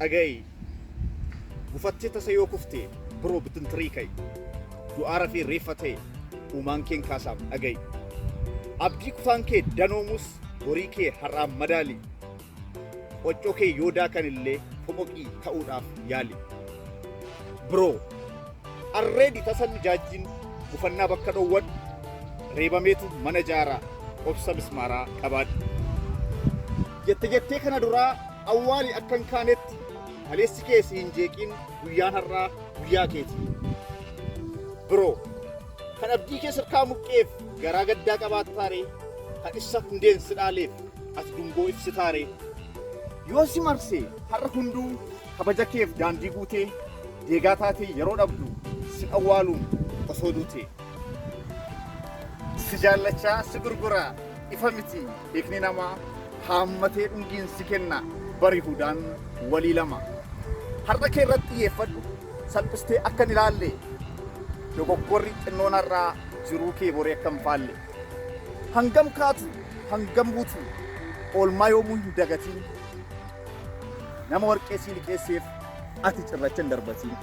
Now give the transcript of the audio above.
أجاي وفتي تسيو كفتي برو بتنتريكي دوارا في ريفتي ومانكين كاسام أجاي أبدي كفانكي دانوموس بريكي حرام مدالي وجوكي يودا كان اللي فموكي تاوداف يالي برو already tasan jajin bufanna bakka dhowwan reebameetu mana jaaraa obsa mismaaraa qabaadhu jettee kana duraa awwaali akkan kaanetti haleessi kee siin jeeqin guyyaan har'aa guyyaa keeti biroo kan abdii kee sirkaa muqqeef garaa gaddaa qabaattaare kan isa hundeen sidhaaleef ati dungoo ibsitaare yoo si marsee har'a hunduu kabaja keef daandii guutee deegaa taatee yeroo dhabdu si awwaaluun osoo duutee si jaallachaa si gurguraa ifa miti beekni namaa haammatee dhungiin si kenna bari hudaan walii lama har'a kee irratti xiyyeeffadhu salphistee akka hin ilaalle dogoggorri xinnoonarraa jiruu kee boree akka hin faalle hangam kaatu hangam buutu oolmaa yoomuu hin dagatiin nama warqee sii liqeesseef ati cirracha hin darbatiin